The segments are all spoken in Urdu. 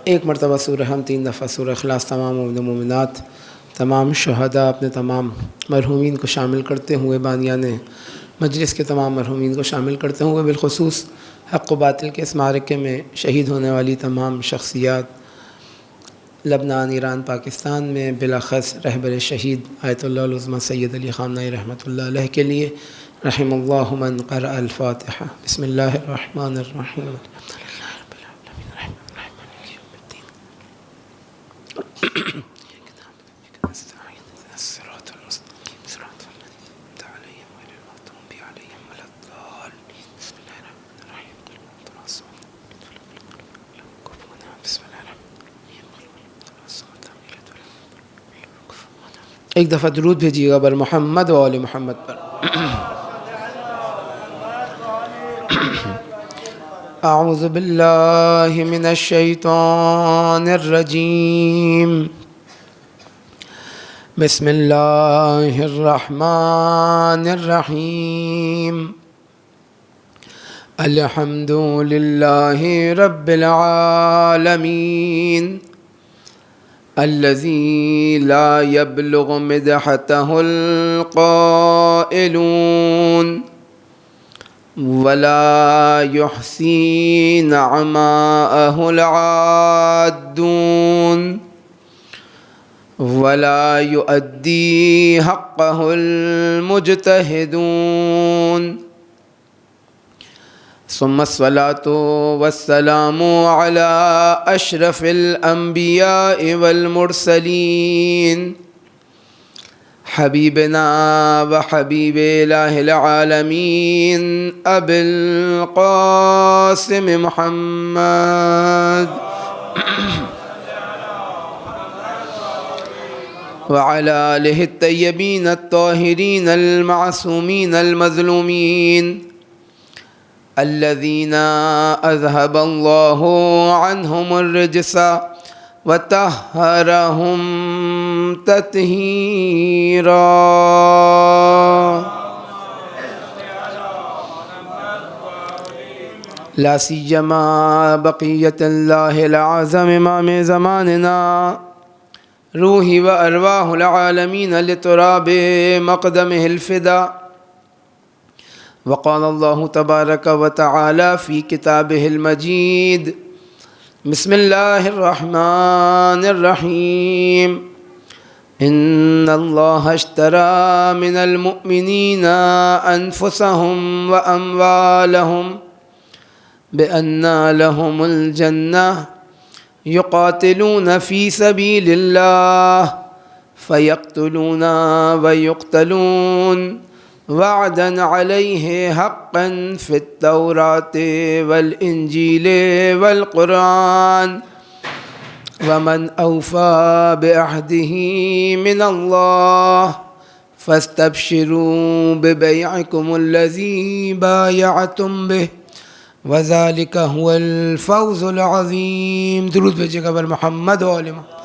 ایک مرتبہ سورہ ہم 3 دفعہ سورہ اخلاص تمام مومن مومنات تمام شہداء اپنے تمام مرحومین کو شامل کرتے ہوئے بانیان مجلس کے تمام مرحومین کو شامل کرتے ہوئے بالخصوص حق و باطل کے اس معرکے میں شہید ہونے والی تمام شخصیات لبنان، ایران، پاکستان میں بالاخص رہبر شہید آیت اللہ العظمیٰ سید علی خامنۂ رحمۃ اللہ علیہ کے لیے رحم اللہ من قرأ الفاتحہ۔ بسم اللہ الرحمن الرحیم۔ ایک دفعہ درود بھیجیے گا بر محمد و آل محمد پر۔ اعوذ باللہ من الشیطان الرجیم، بسم اللہ الرحمن الرحیم، الحمد للہ رب العالمین، الذي لا يبلغ مدحته القائلون ولا يحصي نعماءه العادون ولا يؤدي حقه المجتهدون، ثم الصلاة والسلام على أشرف الأنبياء والمرسلين حبيبنا وحبيب إله العالمين أبي القاسم محمد وعلى آله الطيبين الطاهرين المعصومين المظلومين الذين أذهب الله عنهم الرجس وطهرهم تطهيرا، لا سيما بقية الله الأعظم إمام زماننا روحي وأرواح العالمين لتراب مقدمه الفداء. وقال الله تبارك وتعالى في كتابه المجيد، بسم الله الرحمن الرحيم، إن الله اشترى من المؤمنين أنفسهم وأموالهم بأن لهم الجنة يقاتلون في سبيل الله فيقتلون ويقتلون وعدا عليه حقا في التوراة والإنجيل والقرآن، ومن أوفى بعهده من الله فاستبشروا ببيعكم الذي بايعتم به وذلك هو الفوز العظيم۔ درود بھیجیے گا بر محمد و آل محمد۔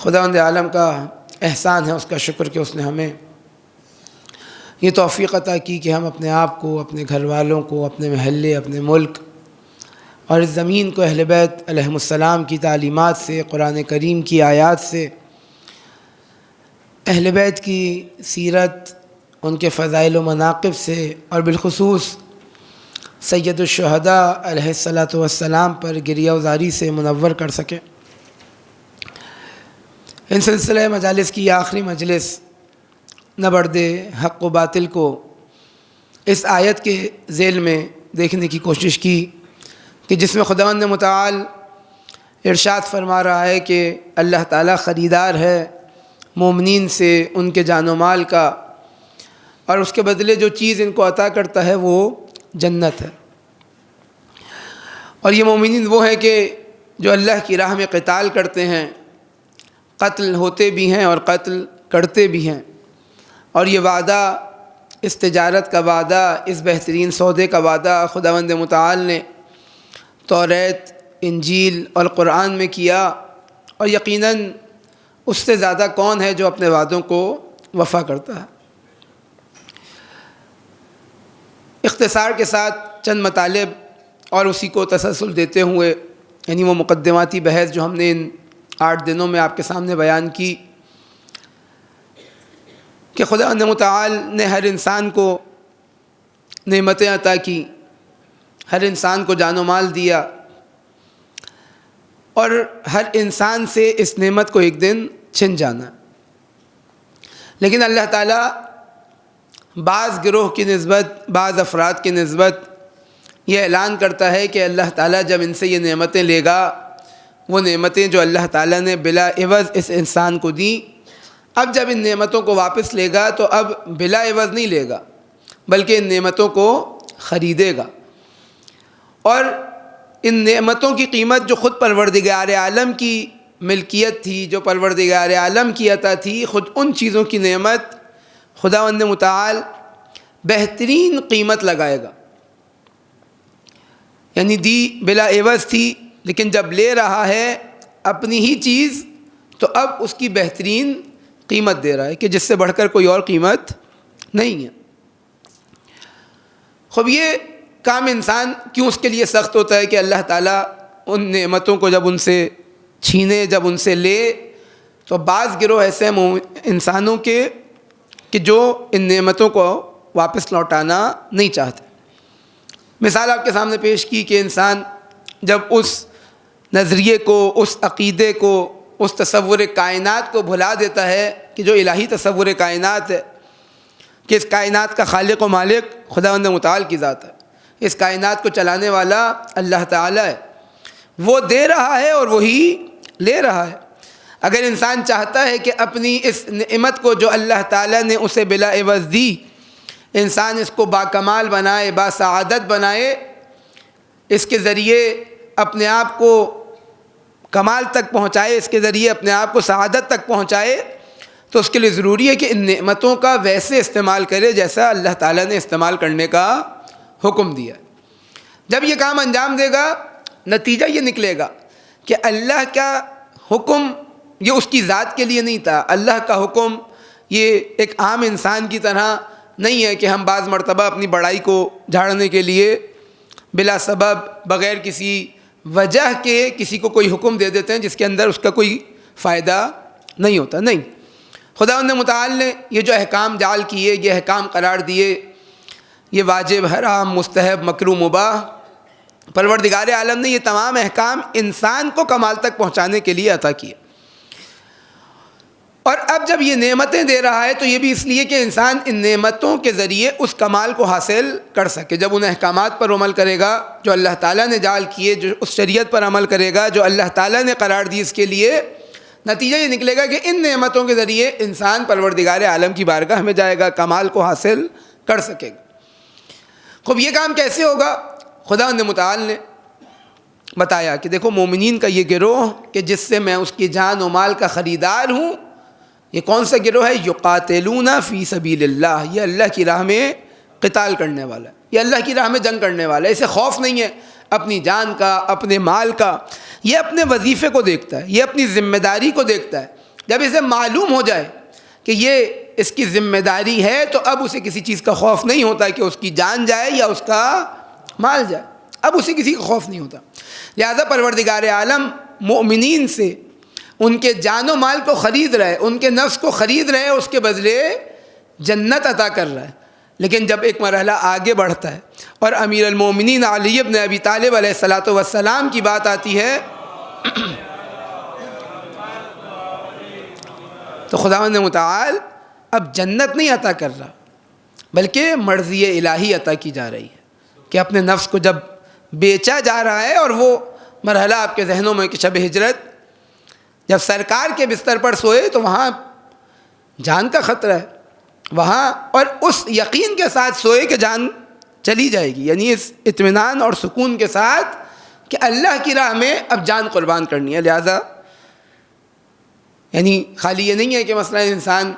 خداوند عالم کا احسان ہے، اس کا شکر کہ اس نے ہمیں یہ توفیق عطا کی کہ ہم اپنے آپ کو، اپنے گھر والوں کو، اپنے محلے، اپنے ملک اور اس زمین کو اہل بیت علیہم السلام کی تعلیمات سے، قرآن کریم کی آیات سے، اہل بیت کی سیرت، ان کے فضائل و مناقب سے اور بالخصوص سید الشہداء علیہ الصلاۃ والسلام پر گریہ وزاری سے منور کر سکے۔ ان سلسلہ مجالس کی آخری مجلس نبرد حق و باطل کو اس آیت کے ذیل میں دیکھنے کی کوشش کی کہ جس میں خداوند متعال ارشاد فرما رہا ہے کہ اللہ تعالیٰ خریدار ہے مومنین سے ان کے جان و مال کا، اور اس کے بدلے جو چیز ان کو عطا کرتا ہے وہ جنت ہے۔ اور یہ مومنین وہ ہیں کہ جو اللہ کی راہ میں قتال کرتے ہیں، قتل ہوتے بھی ہیں اور قتل کرتے بھی ہیں، اور یہ وعدہ، اس تجارت کا وعدہ، اس بہترین سودے کا وعدہ خداوند متعال نے توریت، انجیل اور قرآن میں کیا، اور یقیناً اس سے زیادہ کون ہے جو اپنے وعدوں کو وفا کرتا ہے۔ اختصار کے ساتھ چند مطالب اور اسی کو تسلسل دیتے ہوئے، یعنی وہ مقدماتی بحث جو ہم نے ان 8 دنوں میں آپ کے سامنے بیان کی کہ خدا متعال نے ہر انسان کو نعمتیں عطا کی، ہر انسان کو جان و مال دیا، اور ہر انسان سے اس نعمت کو ایک دن چھن جانا۔ لیکن اللہ تعالیٰ بعض گروہ کی نسبت، بعض افراد کی نسبت یہ اعلان کرتا ہے کہ اللہ تعالیٰ جب ان سے یہ نعمتیں لے گا، وہ نعمتیں جو اللہ تعالیٰ نے بلا عوض اس انسان کو دیں، اب جب ان نعمتوں کو واپس لے گا تو اب بلا عوض نہیں لے گا، بلکہ ان نعمتوں کو خریدے گا، اور ان نعمتوں کی قیمت جو خود پروردگار عالم کی ملکیت تھی، جو پروردگار عالم کی عطا تھی، خود ان چیزوں کی نعمت خداوند متعال بہترین قیمت لگائے گا، یعنی دی بلا عوض تھی، لیکن جب لے رہا ہے اپنی ہی چیز تو اب اس کی بہترین قیمت دے رہا ہے کہ جس سے بڑھ کر کوئی اور قیمت نہیں ہے۔ خوب یہ کام انسان کیوں اس کے لیے سخت ہوتا ہے کہ اللہ تعالیٰ ان نعمتوں کو جب ان سے چھینے، جب ان سے لے، تو بعض گروہ ایسے ہیں انسانوں کے کہ جو ان نعمتوں کو واپس لوٹانا نہیں چاہتے۔ مثال آپ کے سامنے پیش کی کہ انسان جب اس نظریے کو، اس عقیدے کو، اس تصور کائنات کو بھلا دیتا ہے کہ جو الہی تصور کائنات ہے کہ اس کائنات کا خالق و مالک خداوند متعال کی ذات ہے، اس کائنات کو چلانے والا اللہ تعالیٰ ہے، وہ دے رہا ہے اور وہی لے رہا ہے۔ اگر انسان چاہتا ہے کہ اپنی اس نعمت کو جو اللہ تعالیٰ نے اسے بلا عوض دی، انسان اس کو باکمال بنائے، باسعادت بنائے، اس کے ذریعے اپنے آپ کو کمال تک پہنچائے، اس کے ذریعے اپنے آپ کو سعادت تک پہنچائے، تو اس کے لیے ضروری ہے کہ ان نعمتوں کا ویسے استعمال کرے جیسا اللہ تعالیٰ نے استعمال کرنے کا حکم دیا۔ جب یہ کام انجام دے گا، نتیجہ یہ نکلے گا کہ اللہ کا حکم یہ اس کی ذات کے لیے نہیں تھا، اللہ کا حکم یہ ایک عام انسان کی طرح نہیں ہے کہ ہم بعض مرتبہ اپنی بڑائی کو جھاڑنے کے لیے بلا سبب، بغیر کسی وجہ کے کسی کو کوئی حکم دے دیتے ہیں جس کے اندر اس کا کوئی فائدہ نہیں ہوتا۔ نہیں، خداوند متعال نے یہ جو احکام جعل کیے، یہ احکام قرار دیے، یہ واجب، حرام، مستحب، مکروہ، مباح، پروردگار عالم نے یہ تمام احکام انسان کو کمال تک پہنچانے کے لیے عطا کیے، اور اب جب یہ نعمتیں دے رہا ہے تو یہ بھی اس لیے کہ انسان ان نعمتوں کے ذریعے اس کمال کو حاصل کر سکے۔ جب ان احکامات پر عمل کرے گا جو اللہ تعالیٰ نے جعل کیے، جو اس شریعت پر عمل کرے گا جو اللہ تعالیٰ نے قرار دی اس کے لیے، نتیجہ یہ نکلے گا کہ ان نعمتوں کے ذریعے انسان پروردگار عالم کی بارگاہ میں جائے گا، کمال کو حاصل کر سکے گا۔ خوب یہ کام کیسے ہوگا؟ خداوند متعال نے بتایا کہ دیکھو، مومنین کا یہ گروہ کہ جس سے میں اس کی جان و مال کا خریدار ہوں، یہ کون سا گروہ ہے؟ یقاتلون فی سبیل اللہ، یہ اللہ کی راہ میں قتال کرنے والا ہے، یہ اللہ کی راہ میں جنگ کرنے والا ہے۔ اسے خوف نہیں ہے اپنی جان کا، اپنے مال کا، یہ اپنے وظیفے کو دیکھتا ہے، یہ اپنی ذمہ داری کو دیکھتا ہے۔ جب اسے معلوم ہو جائے کہ یہ اس کی ذمہ داری ہے تو اب اسے کسی چیز کا خوف نہیں ہوتا کہ اس کی جان جائے یا اس کا مال جائے، اب اسے کسی کا خوف نہیں ہوتا۔ لہذا پروردگار عالم مومنین سے ان کے جان و مال کو خرید رہا ہے، ان کے نفس کو خرید رہے، اس کے بدلے جنت عطا کر رہا ہے۔ لیکن جب ایک مرحلہ آگے بڑھتا ہے اور امیر المومنین علی بن ابی طالب علیہ الصلاۃ والسلام کی بات آتی ہے تو خداوند متعال اب جنت نہیں عطا کر رہا، بلکہ مرضی الہی عطا کی جا رہی ہے کہ اپنے نفس کو جب بیچا جا رہا ہے، اور وہ مرحلہ آپ کے ذہنوں میں کہ شب ہجرت جب سرکار کے بستر پر سوئے تو وہاں جان کا خطرہ ہے وہاں، اور اس یقین کے ساتھ سوئے کہ جان چلی جائے گی، یعنی اس اطمینان اور سکون کے ساتھ کہ اللہ کی راہ میں اب جان قربان کرنی ہے۔ لہذا یعنی خالی یہ نہیں ہے کہ مثلا انسان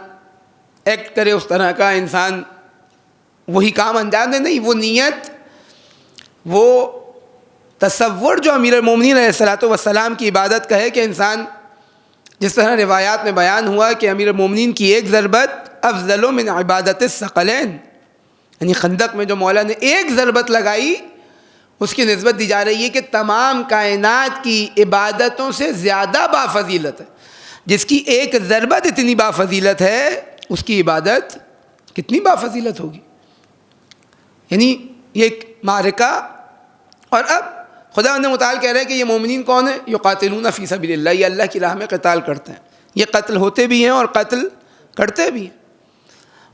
ایکٹ کرے اس طرح کا، انسان وہی کام انجام دے، نہیں، وہ نیت، وہ تصور جو امیر المومنین علیہ الصلاۃ والسلام کی عبادت کا ہے کہ انسان، جس طرح روایات میں بیان ہوا کہ امیر المومنین کی ایک ضربت افضل من عبادت الثقلین، یعنی خندق میں جو مولا نے ایک ضربت لگائی اس کی نسبت دی جا رہی ہے کہ تمام کائنات کی عبادتوں سے زیادہ بافضیلت ہے. جس کی ایک ضربت اتنی بافضیلت ہے اس کی عبادت کتنی بافضیلت ہوگی. یعنی یہ ایک معرکہ. اور اب خدا متعال کہہ رہے ہیں کہ یہ مومنین کون ہیں؟ یقاتلون فی سبیل اللہ، یہ اللہ کی راہ میں قتال کرتے ہیں. یہ قتل ہوتے بھی ہیں اور قتل کرتے بھی ہیں.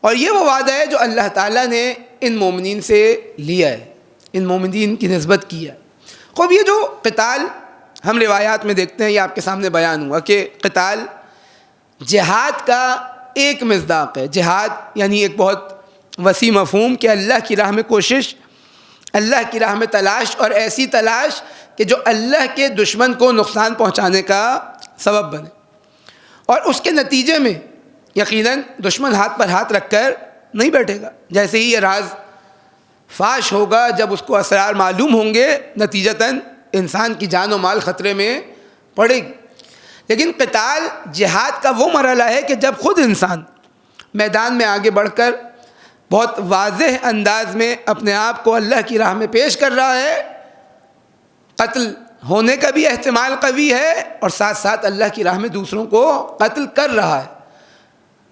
اور یہ وہ وعدہ ہے جو اللہ تعالیٰ نے ان مومنین سے لیا ہے، ان مومنین کی نسبت کی ہے. خوب یہ جو قتال ہم روایات میں دیکھتے ہیں، یہ آپ کے سامنے بیان ہوا کہ قتال جہاد کا ایک مصداق ہے. جہاد یعنی ایک بہت وسیع مفہوم کہ اللہ کی راہ میں کوشش، اللہ کی راہ میں تلاش، اور ایسی تلاش کہ جو اللہ کے دشمن کو نقصان پہنچانے کا سبب بنے. اور اس کے نتیجے میں یقیناً دشمن ہاتھ پر ہاتھ رکھ کر نہیں بیٹھے گا. جیسے ہی یہ راز فاش ہوگا، جب اس کو اسرار معلوم ہوں گے، نتیجتاً انسان کی جان و مال خطرے میں پڑے گی. لیکن قتال جہاد کا وہ مرحلہ ہے کہ جب خود انسان میدان میں آگے بڑھ کر بہت واضح انداز میں اپنے آپ کو اللہ کی راہ میں پیش کر رہا ہے، قتل ہونے کا بھی احتمال قوی ہے، اور ساتھ ساتھ اللہ کی راہ میں دوسروں کو قتل کر رہا ہے.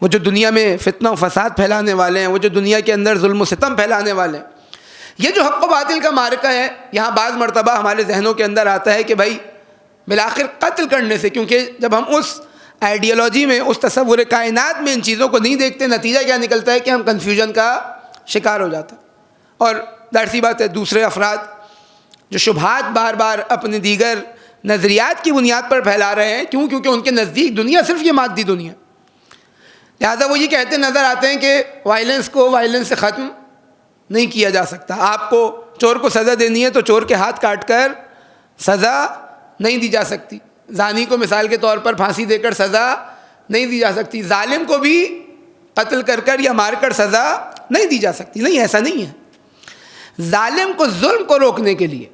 وہ جو دنیا میں فتنہ و فساد پھیلانے والے ہیں، وہ جو دنیا کے اندر ظلم و ستم پھیلانے والے ہیں، یہ جو حق و باطل کا معرکہ ہے، یہاں بعض مرتبہ ہمارے ذہنوں کے اندر آتا ہے کہ بھائی بالآخر قتل کرنے سے، کیونکہ جب ہم اس آئیڈیالوجی میں، اس تصور کائنات میں ان چیزوں کو نہیں دیکھتے، نتیجہ کیا نکلتا ہے کہ ہم کنفیوژن کا شکار ہو جاتا. اور ظاہر سی بات ہے دوسرے افراد جو شبہات بار بار اپنے دیگر نظریات کی بنیاد پر پھیلا رہے ہیں، کیونکہ ان کے نزدیک دنیا صرف یہ مادی دنیا، لہٰذا وہ یہ کہتے نظر آتے ہیں کہ وائلنس کو وائلنس سے ختم نہیں کیا جا سکتا. آپ کو چور کو سزا دینی ہے تو چور کے ہاتھ کاٹ کر سزا نہیں دی جا سکتی. زانی کو مثال کے طور پر پھانسی دے کر سزا نہیں دی جا سکتی. ظالم کو بھی قتل کر کر یا مار کر سزا نہیں دی جا سکتی. نہیں، ایسا نہیں ہے. ظالم کو ظلم کو روکنے کے لیے،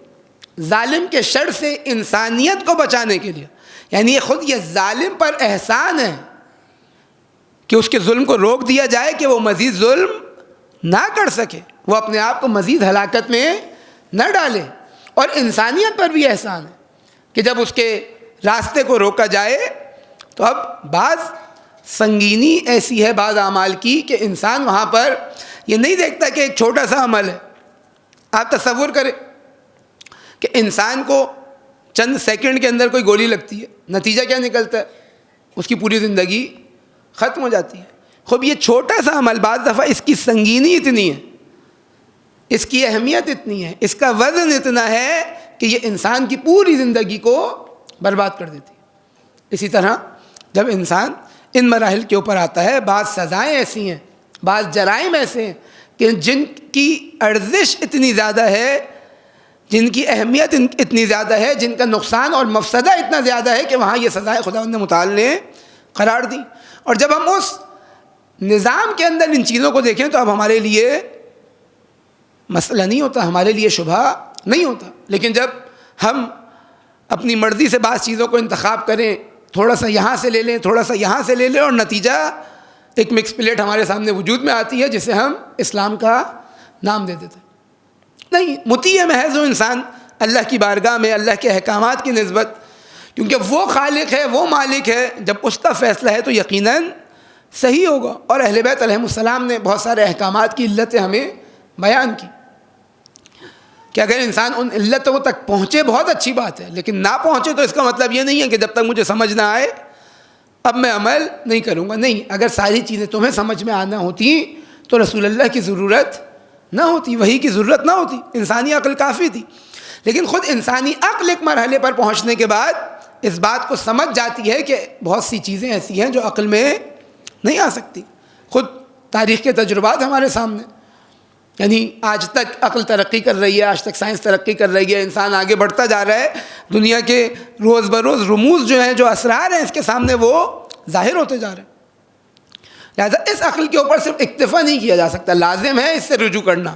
ظالم کے شر سے انسانیت کو بچانے کے لیے، یعنی خود یہ ظالم پر احسان ہے کہ اس کے ظلم کو روک دیا جائے کہ وہ مزید ظلم نہ کر سکے، وہ اپنے آپ کو مزید ہلاکت میں نہ ڈالے. اور انسانیت پر بھی احسان ہے کہ جب اس کے راستے کو روکا جائے تو اب بعض سنگینی ایسی ہے بعض اعمال کی کہ انسان وہاں پر یہ نہیں دیکھتا کہ ایک چھوٹا سا عمل ہے. آپ تصور کریں کہ انسان کو چند سیکنڈ کے اندر کوئی گولی لگتی ہے، نتیجہ کیا نکلتا ہے؟ اس کی پوری زندگی ختم ہو جاتی ہے. خوب یہ چھوٹا سا عمل بعض دفعہ اس کی سنگینی اتنی ہے، اس کی اہمیت اتنی ہے، اس کا وزن اتنا ہے کہ یہ انسان کی پوری زندگی کو برباد کر دیتی ہے. اسی طرح جب انسان ان مراحل کے اوپر آتا ہے، بعض سزائیں ایسی ہیں، بعض جرائم ایسے ہیں کہ جن کی ارزش اتنی زیادہ ہے، جن کی اہمیت اتنی زیادہ ہے، جن کا نقصان اور مفسدہ اتنا زیادہ ہے کہ وہاں یہ سزائیں خداوند متعال نے قرار دی. اور جب ہم اس نظام کے اندر ان چیزوں کو دیکھیں تو اب ہمارے لیے مسئلہ نہیں ہوتا، ہمارے لیے شبہ نہیں ہوتا. لیکن جب ہم اپنی مرضی سے بعض چیزوں کو انتخاب کریں، تھوڑا سا یہاں سے لے لیں، تھوڑا سا یہاں سے لے لیں، اور نتیجہ ایک مکس پلیٹ ہمارے سامنے وجود میں آتی ہے جسے ہم اسلام کا نام دے دیتے ہیں. نہیں، مطیع محض وہ انسان اللہ کی بارگاہ میں اللہ کے احکامات کی نسبت، کیونکہ وہ خالق ہے، وہ مالک ہے، جب اس کا فیصلہ ہے تو یقیناً صحیح ہوگا. اور اہل بیت علیہم السلام نے بہت سارے احکامات کی علتیں ہمیں بیان کی کہ اگر انسان ان علتوں تک پہنچے بہت اچھی بات ہے، لیکن نہ پہنچے تو اس کا مطلب یہ نہیں ہے کہ جب تک مجھے سمجھ نہ آئے اب میں عمل نہیں کروں گا. نہیں، اگر ساری چیزیں تمہیں سمجھ میں آنا ہوتی تو رسول اللہ کی ضرورت نہ ہوتی، وحی کی ضرورت نہ ہوتی، انسانی عقل کافی تھی. لیکن خود انسانی عقل ایک مرحلے پر پہنچنے کے بعد اس بات کو سمجھ جاتی ہے کہ بہت سی چیزیں ایسی ہیں جو عقل میں نہیں آ سکتی. خود تاریخ کے تجربات ہمارے سامنے، یعنی آج تک عقل ترقی کر رہی ہے، آج تک سائنس ترقی کر رہی ہے، انسان آگے بڑھتا جا رہا ہے، دنیا کے روز بروز رموز جو ہیں، جو اسرار ہیں اس کے سامنے وہ ظاہر ہوتے جا رہے ہیں. لہٰذا اس عقل کے اوپر صرف اکتفا نہیں کیا جا سکتا، لازم ہے اس سے رجوع کرنا،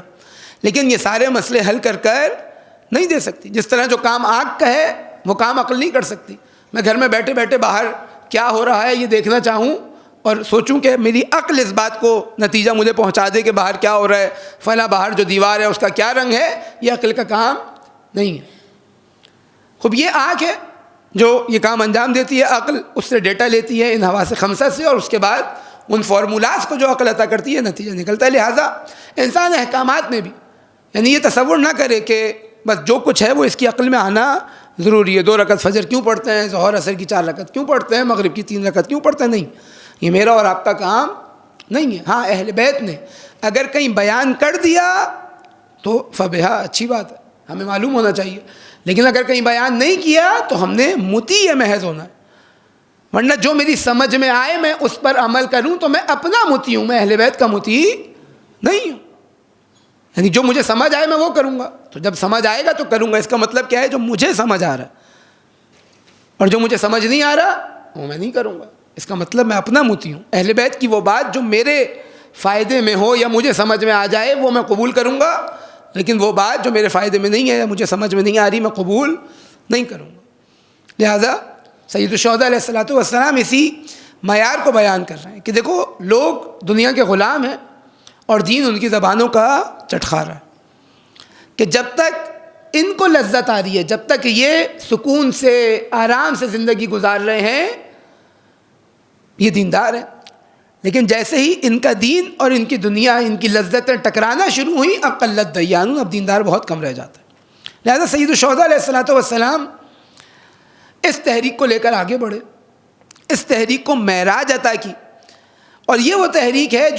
لیکن یہ سارے مسئلے حل کر کر نہیں دے سکتی. جس طرح جو کام آنکھ کا ہے وہ کام عقل نہیں کر سکتی. میں گھر میں بیٹھے بیٹھے باہر کیا ہو رہا ہے یہ دیکھنا چاہوں اور سوچوں کہ میری عقل اس بات کو نتیجہ مجھے پہنچا دے کہ باہر کیا ہو رہا ہے، فلاں باہر جو دیوار ہے اس کا کیا رنگ ہے، یہ عقل کا کام نہیں ہے۔ خوب یہ آنکھ ہے جو یہ کام انجام دیتی ہے، عقل اس سے ڈیٹا لیتی ہے ان حواس خمسہ سے، اور اس کے بعد ان فارمولاز کو جو عقل عطا کرتی ہے نتیجہ نکلتا ہے۔ لہٰذا انسان احکامات میں بھی یعنی یہ تصور نہ کرے کہ بس جو کچھ ہے وہ اس کی عقل میں آنا ضروری ہے۔ 2 رکعت فجر کیوں پڑھتے ہیں، ظہر عصر کی 4 رکعت کیوں پڑھتے ہیں، مغرب کی 3 رکعت کیوں پڑھتے ہیں، نہیں، یہ میرا اور آپ کا کام نہیں ہے۔ ہاں اہل بیت نے اگر کہیں بیان کر دیا تو فبہا، اچھی بات ہے، ہمیں معلوم ہونا چاہیے، لیکن اگر کہیں بیان نہیں کیا تو ہم نے مطیع محض ہونا ہے، ورنہ جو میری سمجھ میں آئے میں اس پر عمل کروں تو میں اپنا مطیع ہوں، میں اہل بیت کا مطیع نہیں ہوں۔ یعنی جو مجھے سمجھ آئے میں وہ کروں گا، تو جب سمجھ آئے گا تو کروں گا، اس کا مطلب کیا ہے، جو مجھے سمجھ آ رہا ہے، اور جو مجھے سمجھ نہیں آ رہا وہ میں نہیں کروں گا، اس کا مطلب میں اپنا مطیع ہوں۔ اہل بیت کی وہ بات جو میرے فائدے میں ہو یا مجھے سمجھ میں آ جائے وہ میں قبول کروں گا، لیکن وہ بات جو میرے فائدے میں نہیں ہے یا مجھے سمجھ میں نہیں آ رہی میں قبول نہیں کروں گا۔ لہٰذا سید الشہداء علیہ الصلوۃ والسلام اسی معیار کو بیان کر رہے ہیں کہ دیکھو لوگ دنیا کے غلام ہیں اور دین ان کی زبانوں کا چٹخارا ہے، کہ جب تک ان کو لذت آ رہی ہے، جب تک یہ سکون سے آرام سے زندگی گزار رہے ہیں، یہ دیندار ہیں، لیکن جیسے ہی ان کا دین اور ان کی دنیا، ان کی لذتیں ٹکرانا شروع ہوئیں، اب قلت دیانون، اب دیندار بہت کم رہ جاتا ہے۔ لہذا سید الشہداء علیہ الصلوۃ والسلام اس تحریک کو لے کر آگے بڑھے، اس تحریک کو معراج عطا کی، اور یہ وہ تحریک ہے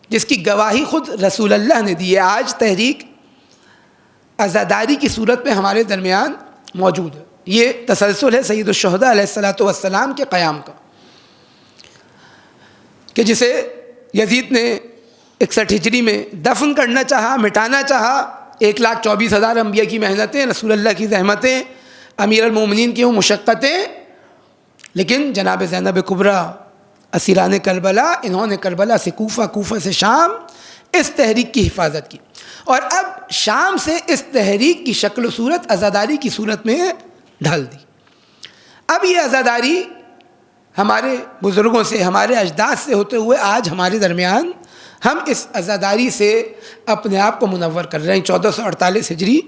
جس کی گواہی خود رسول اللہ نے دی ہے۔ آج تحریک عزاداری کی صورت میں ہمارے درمیان موجود ہے، یہ تسلسل ہے سید الشہداء علیہ الصلوۃ والسلام کے قیام کا، کہ جسے یزید نے 61 ہجری میں دفن کرنا چاہا، مٹانا چاہا، 1,24,000 انبیاء کی محنتیں، رسول اللہ کی زحمتیں، امیر المومنین کی وہ مشقتیں، لیکن جناب زینب کبریٰ اسیران کربلا، انہوں نے کربلا سے کوفہ، کوفہ سے شام اس تحریک کی حفاظت کی، اور اب شام سے اس تحریک کی شکل و صورت عزاداری کی صورت میں ڈھال دی۔ اب یہ عزاداری ہمارے بزرگوں سے، ہمارے اجداد سے ہوتے ہوئے آج ہمارے درمیان، ہم اس عزاداری سے اپنے آپ کو منور کر رہے ہیں۔ 1448 ہجری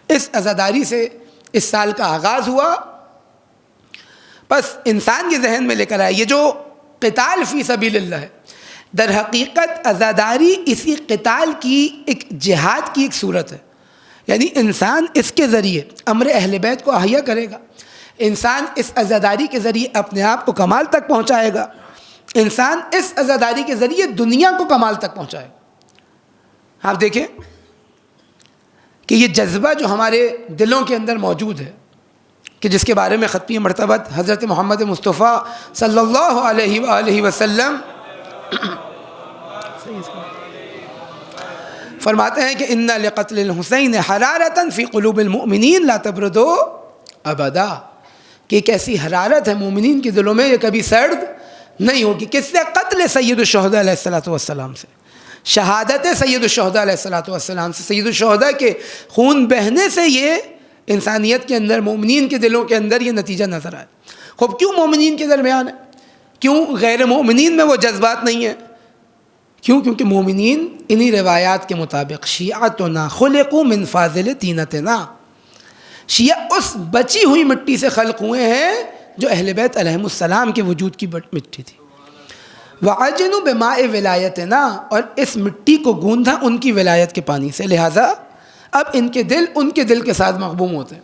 اس عزاداری سے اس سال کا آغاز ہوا، بس انسان کے ذہن میں لے کر آئے یہ جو قتال فی سبیل اللہ ہے، در حقیقت عزاداری اسی قتال کی ایک جہاد کی ایک صورت ہے، یعنی انسان اس کے ذریعے امر اہل بیت کو احیا کرے گا، انسان اس عزاداری کے ذریعے اپنے آپ کو کمال تک پہنچائے گا، انسان اس عزاداری کے ذریعے دنیا کو کمال تک پہنچائے گا۔ آپ دیکھیں کہ یہ جذبہ جو ہمارے دلوں کے اندر موجود ہے، کہ جس کے بارے میں خطبی مرتبت حضرت محمد مصطفیٰ صلی اللہ علیہ وآلہ وسلم فرماتے ہیں کہ ان لقتل الحسین حرارۃ فی قلوب المؤمنین لا تبرد ابدا، کہ ایک ایسی حرارت ہے مومنین کے دلوں میں، یہ کبھی سرد نہیں ہوگی۔ کس سے؟ قتل سید الشہداء علیہ الصلوۃ والسلام سے، شہادت سید الشہداء علیہ الصلوۃ والسلام سے، سید الشہداء کے خون بہنے سے یہ انسانیت کے اندر، مومنین کے دلوں کے اندر یہ نتیجہ نظر آئے۔ خوب کیوں مومنین کے درمیان ہے؟ کیوں غیر مومنین میں وہ جذبات نہیں ہیں؟ کیونکہ مومنین انہی روایات کے مطابق شیعتنا خلقوا من فاضل طینتنا، شیعہ اس بچی ہوئی مٹی سے خلق ہوئے ہیں جو اہل بیت علیہم السلام کے وجود کی مٹی تھی۔ وعجنوا بماء ولایتنا، اور اس مٹی کو گوندھا ان کی ولایت کے پانی سے، لہٰذا اب ان کے دل ان کے دل کے ساتھ مغبوم ہوتے ہیں،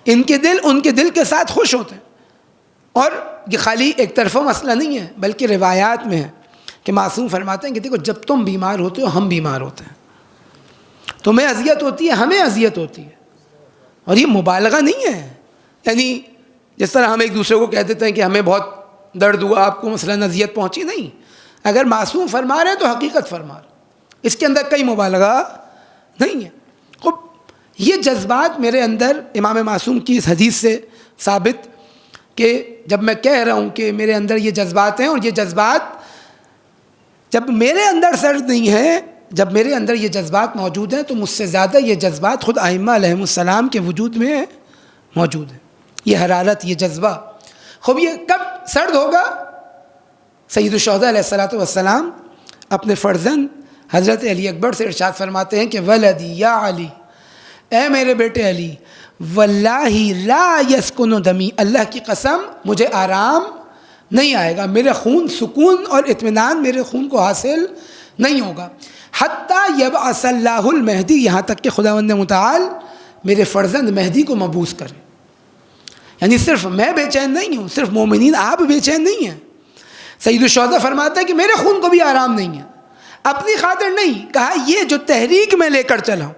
ان کے دل ان کے دل کے ساتھ خوش ہوتے ہیں۔ اور یہ خالی ایک طرفہ مسئلہ نہیں ہے، بلکہ روایات میں ہے کہ معصوم فرماتے ہیں کہ دیکھو جب تم بیمار ہوتے ہو ہم بیمار ہوتے ہیں، تمہیں اذیت ہوتی ہے ہمیں اذیت ہوتی ہے، اور یہ مبالغہ نہیں ہے، یعنی جس طرح ہم ایک دوسرے کو کہہ دیتے ہیں کہ ہمیں بہت درد ہوا، آپ کو مثلاً اذیت پہنچی، نہیں، اگر معصوم فرما رہے ہیں تو حقیقت فرما رہے، اس کے اندر کوئی مبالغہ نہیں ہے۔ خب یہ جذبات میرے اندر امام معصوم کی اس حدیث سے ثابت، کہ جب میں کہہ رہا ہوں کہ میرے اندر یہ جذبات ہیں، اور یہ جذبات جب میرے اندر سرد نہیں ہیں، جب میرے اندر یہ جذبات موجود ہیں، تو مجھ سے زیادہ یہ جذبات خود ائمہ علیہم السلام کے وجود میں موجود ہیں، یہ حرارت، یہ جذبہ۔ خوب یہ کب سرد ہوگا؟ سید الشہداء علیہ الصلوۃ والسلام اپنے فرزند حضرت علی اکبر سے ارشاد فرماتے ہیں کہ ولدی یا علی، اے میرے بیٹے علی، واللہ لا یسکن دمی، اللہ کی قسم مجھے آرام نہیں آئے گا، میرے خون سکون اور اطمینان میرے خون کو حاصل نہیں ہوگا، حتیٰ یبعث اللہ المہدی، یہاں تک کہ خداوند متعال میرے فرزند مہدی کو مبعوث کرے۔ یعنی صرف میں بے چین نہیں ہوں، صرف مومنین آپ بے چین نہیں ہیں۔ سید الشہداء فرماتا ہے کہ میرے خون کو بھی آرام نہیں ہے، اپنی خاطر نہیں، کہا یہ جو تحریک میں لے کر چلا ہوں،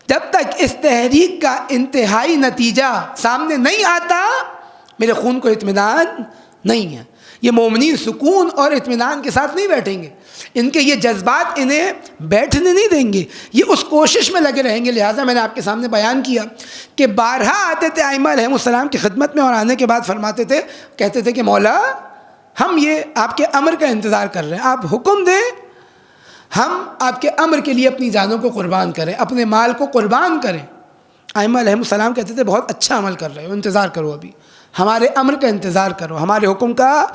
جب تک اس تحریک کا انتہائی نتیجہ سامنے نہیں آتا میرے خون کو اطمینان نہیں ہے۔ یہ مومنین سکون اور اطمینان کے ساتھ نہیں بیٹھیں گے، ان کے یہ جذبات انہیں بیٹھنے نہیں دیں گے، یہ اس کوشش میں لگے رہیں گے۔ لہٰذا میں نے آپ کے سامنے بیان کیا کہ بارہا آتے تھے ائمہ علیہم السلام کی خدمت میں، اور آنے کے بعد فرماتے تھے، کہتے تھے کہ مولا ہم یہ آپ کے امر کا انتظار کر رہے ہیں، آپ حکم دیں، ہم آپ کے امر کے لیے اپنی جانوں کو قربان کریں، اپنے مال کو قربان کریں۔ ائمہ علیہم السلام کہتے تھے بہت اچھا عمل کر رہے ہو، انتظار کرو، ابھی ہمارے امر کا انتظار کرو، ہمارے حکم کا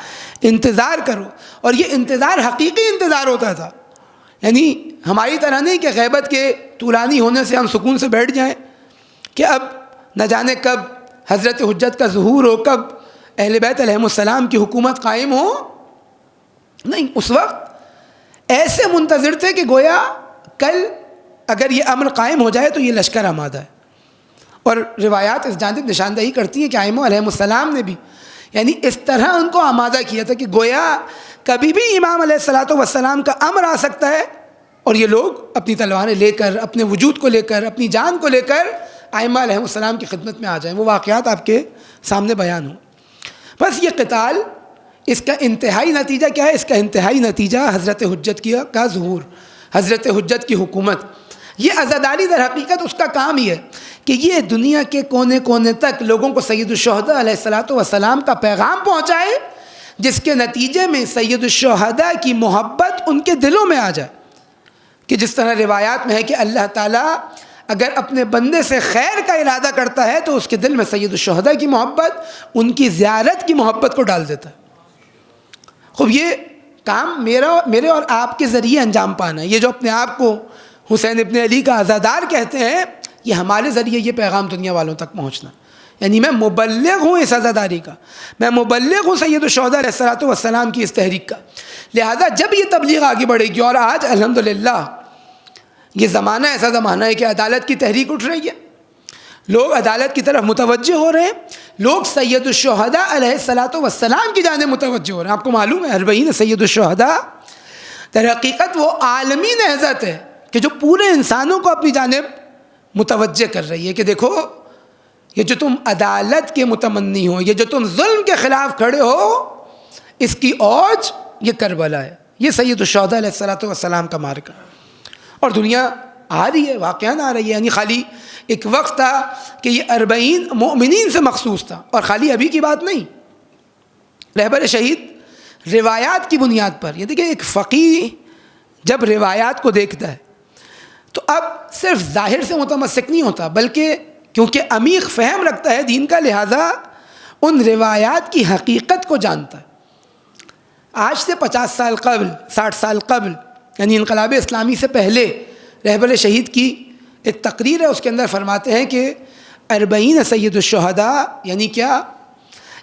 انتظار کرو۔ اور یہ انتظار حقیقی انتظار ہوتا تھا، یعنی ہماری طرح نہیں کہ غیبت کے طولانی ہونے سے ہم سکون سے بیٹھ جائیں کہ اب نہ جانے کب حضرت حجت کا ظہور ہو، کب اہل بیت علیہم السلام کی حکومت قائم ہو۔ نہیں، اس وقت ایسے منتظر تھے کہ گویا کل اگر یہ امر قائم ہو جائے تو یہ لشکر آمادہ ہے۔ اور روایات اس جانب نشاندہی کرتی ہیں کہ ائمہ علیہم السلام نے بھی یعنی اس طرح ان کو آمادہ کیا تھا کہ گویا کبھی بھی امام علیہ الصلوۃ والسلام کا امر آ سکتا ہے اور یہ لوگ اپنی تلواریں لے کر، اپنے وجود کو لے کر، اپنی جان کو لے کر ائمہ علیہم السلام کی خدمت میں آ جائیں۔ وہ واقعات آپ کے سامنے بیان ہوں۔ بس یہ قتال، اس کا انتہائی نتیجہ کیا ہے؟ اس کا انتہائی نتیجہ حضرت حجت کا ظہور، حضرت حجت کی حکومت۔ یہ عزاداری در حقیقت اس کا کام ہی ہے کہ یہ دنیا کے کونے کونے تک لوگوں کو سید الشہداء علیہ الصلوۃ والسلام کا پیغام پہنچائے، جس کے نتیجے میں سید الشہداء کی محبت ان کے دلوں میں آ جائے۔ کہ جس طرح روایات میں ہے کہ اللہ تعالیٰ اگر اپنے بندے سے خیر کا ارادہ کرتا ہے تو اس کے دل میں سید الشہداء کی محبت، ان کی زیارت کی محبت کو ڈال دیتا ہے۔ خوب یہ کام میرے اور آپ کے ذریعے انجام پانا ہے۔ یہ جو اپنے آپ کو حسین ابن علی کا عزادار کہتے ہیں، یہ ہمارے ذریعے یہ پیغام دنیا والوں تک پہنچنا، یعنی میں مبلغ ہوں اس عزاداری کا، میں مبلغ ہوں سید الشہداء علیہ الصلوۃ والسلام کی اس تحریک کا۔ لہذا جب یہ تبلیغ آگے بڑھے گی، اور آج الحمدللہ یہ زمانہ ایسا زمانہ ہے کہ عدالت کی تحریک اٹھ رہی ہے، لوگ عدالت کی طرف متوجہ ہو رہے ہیں، لوگ سید الشہداء علیہ الصلوۃ والسلام کی جانب متوجہ ہو رہے ہیں۔ آپ کو معلوم ہے 40 سید الشہداء در حقیقت وہ عالمی نہضت ہے کہ جو پورے انسانوں کو اپنی جانب متوجہ کر رہی ہے کہ دیکھو یہ جو تم عدالت کے متمنی ہو، یہ جو تم ظلم کے خلاف کھڑے ہو، اس کی اوج یہ کربلا ہے، یہ سید الشہداء علیہ الصلوۃ والسلام کا مارکہ۔ اور دنیا آ رہی ہے، واقعاً آ رہی ہے، یعنی خالی ایک وقت تھا کہ یہ 40 مؤمنین سے مخصوص تھا، اور خالی ابھی کی بات نہیں۔ رہبر شہید روایات کی بنیاد پر، یہ دیکھیں ایک فقیہ جب روایات کو دیکھتا ہے تو اب صرف ظاہر سے متمسک نہیں ہوتا، بلکہ کیونکہ عمیق فہم رکھتا ہے دین کا، لہٰذا ان روایات کی حقیقت کو جانتا ہے۔ آج سے 50 سال قبل، 60 سال قبل، یعنی انقلاب اسلامی سے پہلے رہبر شہید کی ایک تقریر ہے، اس کے اندر فرماتے ہیں کہ 40 سید الشہداء یعنی کیا؟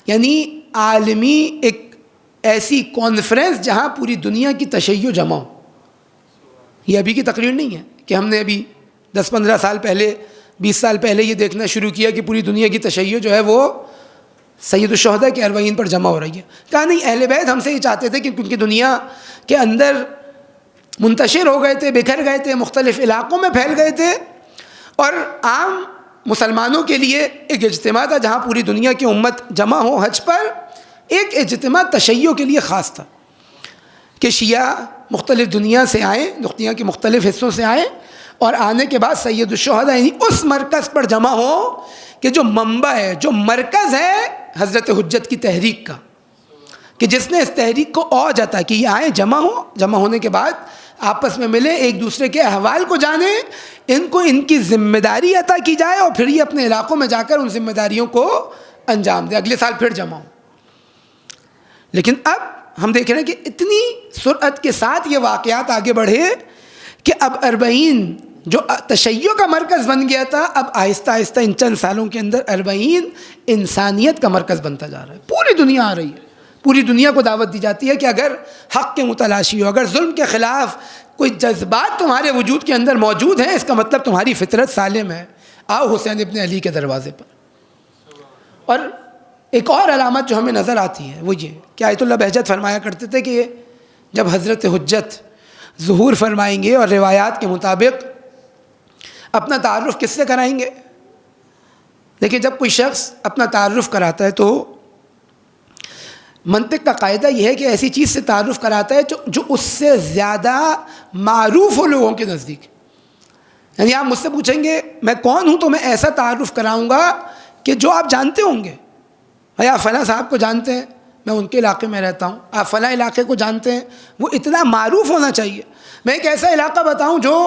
یعنی عالمی ایک ایسی کانفرنس جہاں پوری دنیا کی تشیع جمع ہو۔ یہ ابھی کی تقریر نہیں ہے کہ ہم نے ابھی 10-15 سال پہلے، 20 سال پہلے یہ دیکھنا شروع کیا کہ پوری دنیا کی تشیع جو ہے وہ سید الشہداء کے 40 پر جمع ہو رہی ہے۔ کہا نہیں، اہل بیت ہم سے یہ چاہتے تھے کہ کیونکہ دنیا کے اندر منتشر ہو گئے تھے، بکھر گئے تھے، مختلف علاقوں میں پھیل گئے تھے، اور عام مسلمانوں کے لیے ایک اجتماع تھا جہاں پوری دنیا کی امت جمع ہو حج پر۔ ایک اجتماع تشیع کے لیے خاص تھا کہ شیعہ مختلف دنیا سے آئیں، دنیا کے مختلف حصوں سے آئیں، اور آنے کے بعد سید الشہداء یعنی اس مرکز پر جمع ہو کہ جو منبع ہے، جو مرکز ہے حضرت حجت کی تحریک کا، کہ جس نے اس تحریک کو اوج عطا کی، یہ آئیں، جمع ہوں، جمع ہونے کے بعد آپس میں ملیں، ایک دوسرے کے احوال کو جانیں، ان کو ان کی ذمہ داری عطا کی جائے، اور پھر یہ اپنے علاقوں میں جا کر ان ذمہ داریوں کو انجام دیں، اگلے سال پھر جمع ہوں۔ لیکن اب ہم دیکھ رہے ہیں کہ اتنی سرعت کے ساتھ یہ واقعات آگے بڑھے کہ اب اربعین جو تشیع کا مرکز بن گیا تھا، اب آہستہ آہستہ ان چند سالوں کے اندر اربعین انسانیت کا مرکز بنتا جا رہا ہے. پوری دنیا آ رہی ہے، پوری دنیا کو دعوت دی جاتی ہے کہ اگر حق کے متلاشی ہو، اگر ظلم کے خلاف کوئی جذبات تمہارے وجود کے اندر موجود ہیں، اس کا مطلب تمہاری فطرت سالم ہے. آؤ حسین ابن علی کے دروازے پر. اور ایک اور علامت جو ہمیں نظر آتی ہے وہ یہ کہ آیت اللہ بہجت فرمایا کرتے تھے کہ جب حضرت حجت ظہور فرمائیں گے اور روایات کے مطابق اپنا تعارف کس سے کرائیں گے؟ دیکھیں، جب کوئی شخص اپنا تعارف کراتا ہے تو منطق کا قاعدہ یہ ہے کہ ایسی چیز سے تعارف کراتا ہے جو اس سے زیادہ معروف ہو لوگوں کے نزدیک. یعنی آپ مجھ سے پوچھیں گے میں کون ہوں تو میں ایسا تعارف کراؤں گا کہ جو آپ جانتے ہوں گے. بھائی آپ فلاں صاحب کو جانتے ہیں، میں ان کے علاقے میں رہتا ہوں. آپ فلاں علاقے کو جانتے ہیں، وہ اتنا معروف ہونا چاہیے. میں ایک ایسا علاقہ بتاؤں جو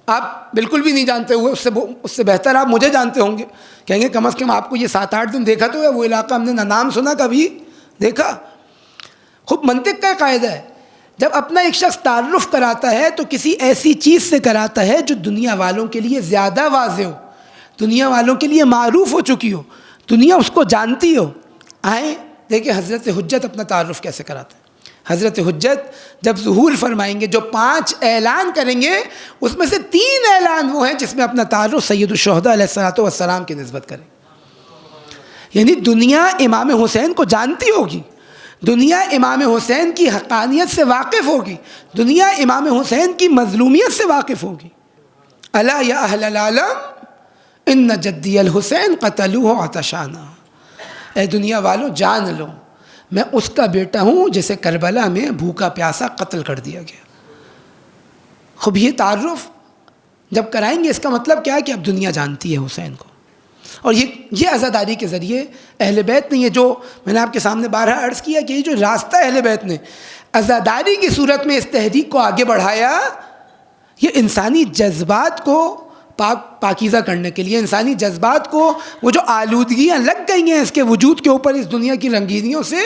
آپ بالکل بھی نہیں جانتے ہوئے، اس سے بہتر آپ مجھے جانتے ہوں گے. کہیں گے کم از کم آپ کو یہ 7-8 دن دیکھا تو ہے، وہ علاقہ ہم نے نہ نام سنا کبھی دیکھا. خوب منطق کا قاعدہ ہے، جب اپنا ایک شخص تعارف کراتا ہے تو کسی ایسی چیز سے کراتا ہے جو دنیا والوں کے لیے زیادہ واضح ہو، دنیا والوں کے لیے معروف ہو چکی ہو، دنیا اس کو جانتی ہو. آئیں دیکھیں حضرت حجت اپنا تعارف کیسے کراتے ہیں. حضرت حجت جب ظہور فرمائیں گے، جو 5 اعلان کریں گے، اس میں سے 3 اعلان وہ ہیں جس میں اپنا تعارف سید الشہداء علیہ السلام کی نسبت کریں. یعنی دنیا امام حسین کو جانتی ہوگی، دنیا امام حسین کی حقانیت سے واقف ہوگی، دنیا امام حسین کی مظلومیت سے واقف ہوگی. الا یا اہل العالم ان جدی الحسین قتلوہ عطشانا. اے دنیا والوں جان لو، میں اس کا بیٹا ہوں جسے کربلا میں بھوکا پیاسا قتل کر دیا گیا. خوب یہ تعارف جب کرائیں گے اس کا مطلب کیا ہے کہ اب دنیا جانتی ہے حسین کو. اور یہ عزاداری کے ذریعے اہل بیت نے، یہ جو میں نے آپ کے سامنے بارہا عرض کیا کہ یہ جو راستہ اہل بیت نے عزاداری کی صورت میں اس تحریک کو آگے بڑھایا، یہ انسانی جذبات کو پاکیزہ کرنے کے لیے، انسانی جذبات کو وہ جو آلودگیاں لگ گئی ہیں اس کے وجود کے اوپر اس دنیا کی رنگینیوں سے،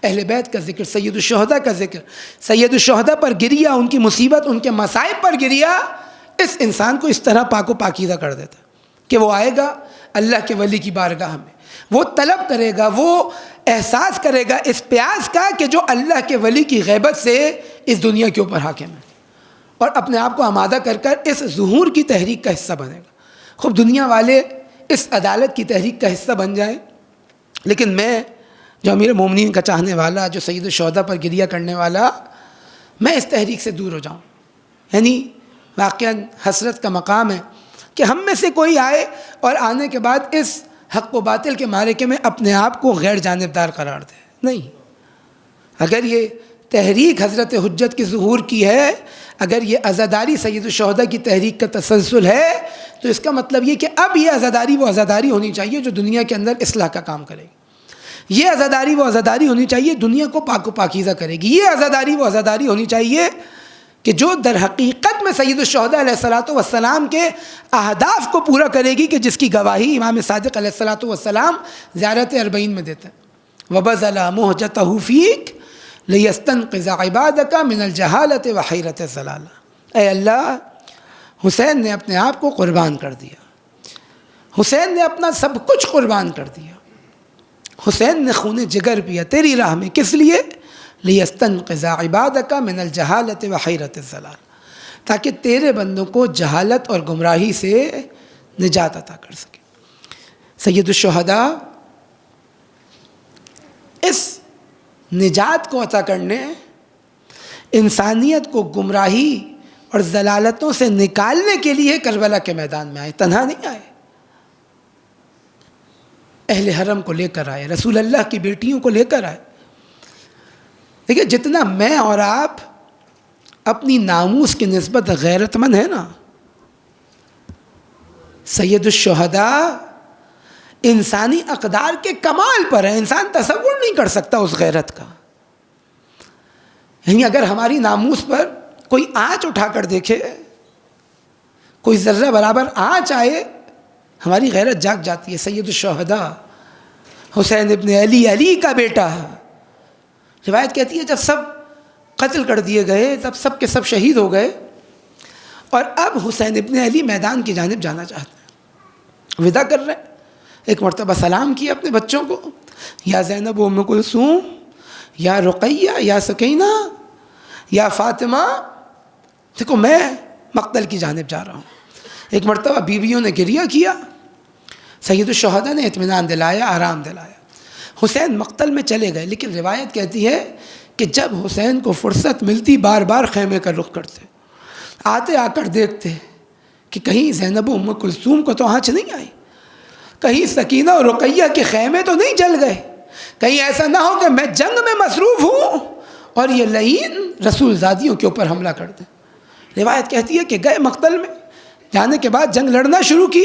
اہل بیت کا ذکر، سید الشہداء کا ذکر، سید الشہداء پر گریا، ان کی مصیبت، ان کے مصائب پر گریا، اس انسان کو اس طرح پاک و پاکیزہ کر دیتا کہ وہ آئے گا اللہ کے ولی کی بارگاہ میں، وہ طلب کرے گا، وہ احساس کرے گا اس پیاس کا کہ جو اللہ کے ولی کی غیبت سے اس دنیا کے اوپر حاکم ہے، اور اپنے آپ کو آمادہ کر اس ظہور کی تحریک کا حصہ بنے گا. خوب دنیا والے اس عدالت کی تحریک کا حصہ بن جائیں. لیکن میں جو امیر مومنین کا چاہنے والا، جو سید الشہداء پر گریہ کرنے والا، میں اس تحریک سے دور ہو جاؤں. یعنی واقعاً حسرت کا مقام ہے کہ ہم میں سے کوئی آئے اور آنے کے بعد اس حق و باطل کے معرکے میں اپنے آپ کو غیر جانبدار قرار دے. نہیں، اگر یہ تحریک حضرت حجت کی ظہور کی ہے، اگر یہ عزاداری سید الشہداء کی تحریک کا تسلسل ہے، تو اس کا مطلب یہ کہ اب یہ عزاداری وہ عزاداری ہونی چاہیے جو دنیا کے اندر اصلاح کا کام کرے گی. یہ عزاداری وہ عزاداری ہونی چاہیے دنیا کو پاک و پاکیزہ کرے گی. یہ عزاداری وہ عزاداری ہونی چاہیے کہ جو در حقیقت میں سید الشہداء علیہ السلام کے اہداف کو پورا کرے گی، کہ جس کی گواہی امام صادق علیہ السلام زیارت اربعین میں دیتے ہیں. وَبَذَلَ مُحْجَتَهُ فِيكَ لِيَسْتَنْقِذَ عِبَادَكَ مِنَ الْجَهَالَةِ وَحَيْرَةِ الضَّلَالَةِ. اے اللہ، حسین نے اپنے آپ کو قربان کر دیا، حسین نے اپنا سب کچھ قربان کر دیا، حسین نے خون جگر پیا تیری راہ میں. کس لیے؟ لِيَسْتَنْقِذَ عِبَادَكَ مِنَ الْجَهَالَةِ وَحَيْرَةِ الضَّلَالَةِ، تاکہ تیرے بندوں کو جہالت اور گمراہی سے نجات عطا کر سکے. سید الشہداء اس نجات کو عطا کرنے، انسانیت کو گمراہی اور ضلالتوں سے نکالنے کے لیے کربلا کے میدان میں آئے. تنہا نہیں آئے، اہل حرم کو لے کر آئے، رسول اللہ کی بیٹیوں کو لے کر آئے. دیکھیے، جتنا میں اور آپ اپنی ناموس کی نسبت غیرت مند ہے نا، سید الشہداء انسانی اقدار کے کمال پر ہے. انسان تصور نہیں کر سکتا اس غیرت کا. یعنی اگر ہماری ناموس پر کوئی آنچ اٹھا کر دیکھے، کوئی ذرہ برابر آنچ آئے، ہماری غیرت جاگ جاتی ہے. سید الشہداء حسین ابن علی، علی کا بیٹا، روایت کہتی ہے جب سب قتل کر دیے گئے، تب سب کے سب شہید ہو گئے، اور اب حسین ابن علی میدان کی جانب جانا چاہتے ہیں، وداع کر رہے ہیں۔ ایک مرتبہ سلام کیا اپنے بچوں کو، یا زینب و ام کلثوم، یا رقیہ، یا سکینہ، یا فاطمہ، دیکھو میں مقتل کی جانب جا رہا ہوں۔ ایک مرتبہ بیویوں نے گریہ کیا، سید الشہداء نے اطمینان دلایا، آرام دلایا۔ حسین مقتل میں چلے گئے، لیکن روایت کہتی ہے کہ جب حسین کو فرصت ملتی بار بار خیمے کا رخ کرتے، آتے آ کر دیکھتے کہ کہیں زینب و ام کلثوم کو تو آنچ نہیں آئی، کہیں سکینہ اور رقیہ کے خیمے تو نہیں جل گئے، کہیں ایسا نہ ہو کہ میں جنگ میں مصروف ہوں اور یہ لعین رسول زادیوں کے اوپر حملہ کر دیں۔ روایت کہتی ہے کہ گئے مقتل میں، جانے کے بعد جنگ لڑنا شروع کی۔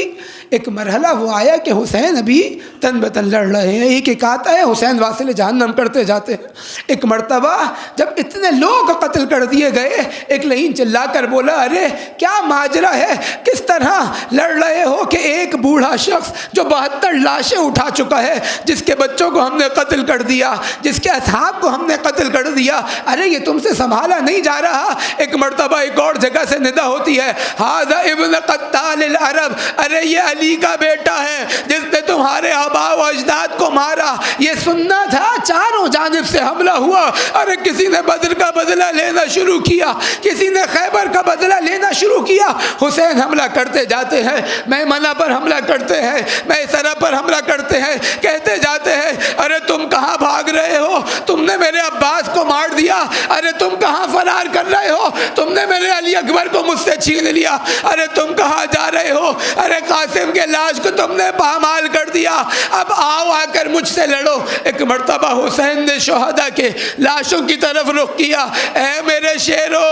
ایک مرحلہ وہ آیا کہ حسین ابھی تن بتن لڑ رہے ہیں، ایک ایک آتا ہے حسین واصل جہنم کرتے جاتے ہیں۔ ایک مرتبہ جب اتنے لوگ قتل کر دیے گئے، ایک لعین چلا کر بولا، ارے کیا ماجرا ہے، کس طرح لڑ رہے ہو کہ ایک بوڑھا شخص جو 72 لاشیں اٹھا چکا ہے، جس کے بچوں کو ہم نے قتل کر دیا، جس کے اصحاب کو ہم نے قتل کر دیا، ارے یہ تم سے سنبھالا نہیں جا رہا۔ ایک مرتبہ ایک اور جگہ سے ندا ہوتی ہے، ھذا ابن قتال العرب، ارے یہ علی کا بیٹا ہے جس نے تمہارے آباء و اجداد کو مارا۔ یہ سننا تھا، چاروں جانب سے حملہ ہوا، ارے کسی نے بدر کا بدلہ لینا شروع کیا، کسی نے خیبر کا بدلہ لینا شروع کیا۔ حسین حملہ کرتے جاتے ہیں، میمنہ پر حملہ کرتے ہیں، میسرہ پر حملہ کرتے ہیں، کہتے جاتے ہیں، ارے تم کہاں بھاگ رہے ہو، تم نے میرے عباس کو مار دیا، ارے تم کہاں فرار کر رہے ہو، تم نے میرے علی اکبر کو مجھ سے چھین لیا، ارے تم کہاں جا رہے ہو، ارے قاسم کے لاش کو تم نے پامال کر دیا، اب آؤ آ کر مجھ سے لڑو۔ ایک مرتبہ حسین نے شہداء کے لاشوں کی طرف رخ کیا، اے میرے شیرو،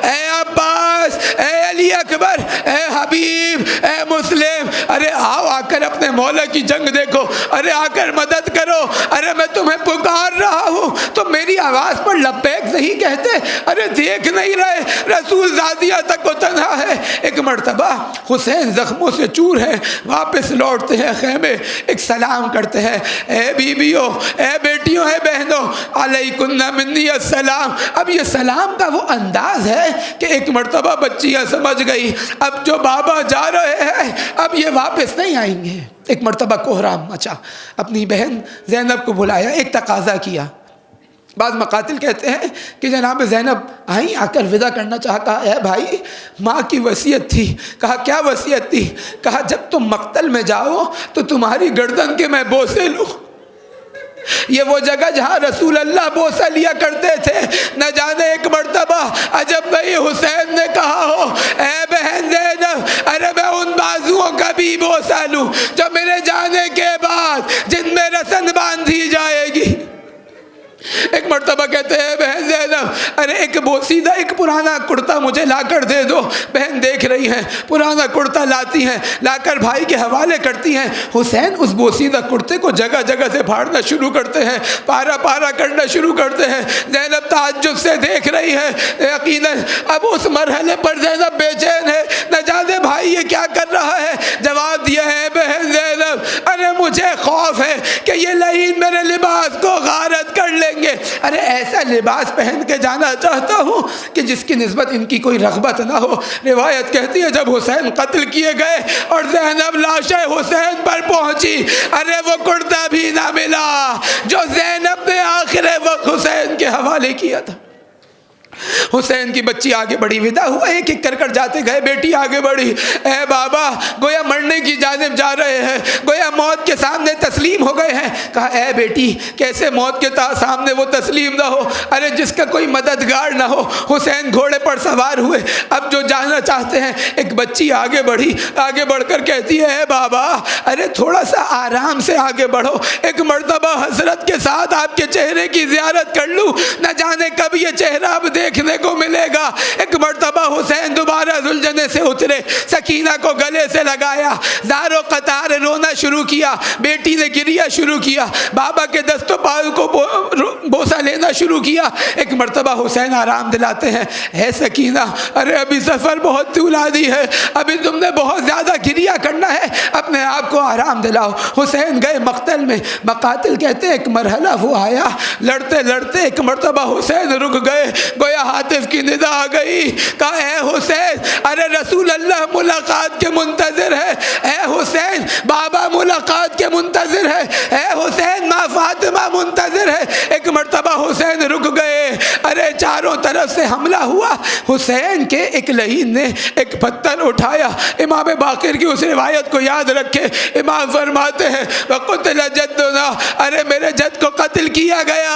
اے عباس، اے علی اکبر، اے حبیب، اے مسلم، ارے آؤ آ کر اپنے مولا کی جنگ دیکھو، ارے آ کر مدد کرو، ارے میں تمہیں پکار رہا ہوں، تم میری آواز پر لبیک نہیں کہتے، ارے دیکھ نہیں رہے رسول زادیہ تک کو تنہا ہے۔ ایک مرتبہ حسین زخموں سے چور ہیں، واپس لوٹتے ہیں خیمے، ایک سلام کرتے ہیں، اے بیویوں، اے بیٹیوں، اے بہنوں، علیکن منی السلام۔ اب یہ سلام کا وہ انداز ہے کہ ایک مرتبہ بچیاں سمجھ گئی اب جو بابا جا رہے ہیں اب یہ واپس نہیں آئیں گے۔ ایک مرتبہ کوہرام مچا، اپنی بہن زینب کو بلایا، ایک تقاضا کیا۔ بعض مقاتل کہتے ہیں کہ جناب زینب آئیں، آ کر وداع کرنا چاہا، کہا اے بھائی ماں کی وصیت تھی۔ کہا کیا وصیت تھی؟ کہا جب تم مقتل میں جاؤ تو تمہاری گردن کے میں بوسے لوں۔ یہ وہ جگہ جہاں رسول اللہ بوسہ لیا کرتے تھے۔ نہ جانے ایک مرتبہ عجب بھائی حسین نے کہا ہو، اے بہن زینب، ارے میں ان بازوؤں کا بھی بوسہ لوں جو میرے جانے کے بعد جن میں رسن باندھی جائے گی۔ ایک مرتبہ کہتے ہیں بہن زینب، ارے ایک بوسیدہ ایک پرانا کرتا مجھے لا کر دے دو۔ بہن دیکھ رہی ہیں، پرانا کرتا لاتی ہیں، لا کر بھائی کے حوالے کرتی ہیں۔ حسین اس بوسیدہ کرتے کو جگہ جگہ سے پھاڑنا شروع کرتے ہیں، پارا پارا کرنا شروع کرتے ہیں۔ زینب تعجب سے دیکھ رہی ہے، یقیناً اب اس مرحلے پر زینب بے چین ہے، نہ جانے بھائی یہ کیا کر رہا ہے۔ جواب دیا ہے بہن زینب، ارے مجھے خوف ہے کہ یہ لعین میرے لباس کو غارت کر لے گے، ارے ایسا لباس پہن کے جانا چاہتا ہوں کہ جس کی نسبت ان کی کوئی رغبت نہ ہو۔ روایت کہتی ہے جب حسین قتل کیے گئے اور زینب لاش حسین پر پہنچی، ارے وہ کرتا بھی نہ ملا جو زینب نے آخر وقت حسین کے حوالے کیا تھا۔ حسین کی بچی آگے بڑھی، وداع ہوا، ایک ایک کر جاتے گئے، بیٹی آگے بڑھی، اے بابا گویا مرنے کی جانب جا رہے ہیں، گویا موت کے سامنے تسلیم ہو گئے ہیں۔ کہا اے بیٹی کیسے موت کے سامنے وہ تسلیم نہ ہو، ارے جس کا کوئی مددگار نہ ہو۔ حسین گھوڑے پر سوار ہوئے، اب جو جانا چاہتے ہیں۔ ایک بچی آگے بڑھی، آگے بڑھ کر کہتی ہے اے بابا ارے تھوڑا سا آرام سے آگے بڑھو، ایک مرتبہ حضرت کے ساتھ آپ کے چہرے کی زیارت کر لوں، نہ جانے کب یہ چہرہ اب دیکھنے کو ملے گا۔ ایک مرتبہ حسین دوبارہ ذوالجنے سے اترے، سکینہ کو گلے سے لگایا، زار و قطار رونا شروع کیا، بیٹی نے گریہ شروع کیا، بابا کے دست و پاؤں کو بوسہ لینا شروع کیا۔ ایک مرتبہ حسین آرام دلاتے ہیں، اے سکینہ ارے ابھی سفر بہت طولانی ہے، ابھی تم نے بہت زیادہ گریہ کرنا ہے، اپنے آپ کو آرام دلاؤ۔ حسین گئے مقتل میں، مقاتل کہتے ہیں ایک مرحلہ وہ آیا، لڑتے لڑتے ایک مرتبہ حسین رک گئے، گویا ہاتف کی ندا آ گئی، کہا اے حسین، ارے رسول اللہ ملاقات کے منتظر ہے، اے حسین بابا ملاقات کے منتظر ہے، اے حسین ماں فاطمہ منتظر ہے۔ ایک مرتبہ حسین رک گئے، ارے چاروں طرف سے حملہ ہوا، حسین کے ایک لعین نے ایک پتھر اٹھایا۔ امام باقر کی اس روایت کو یاد رکھے، امام فرماتے ہیں وَقُتِلَ جَدُّنَا، ارے میرے جد کو قتل کیا گیا،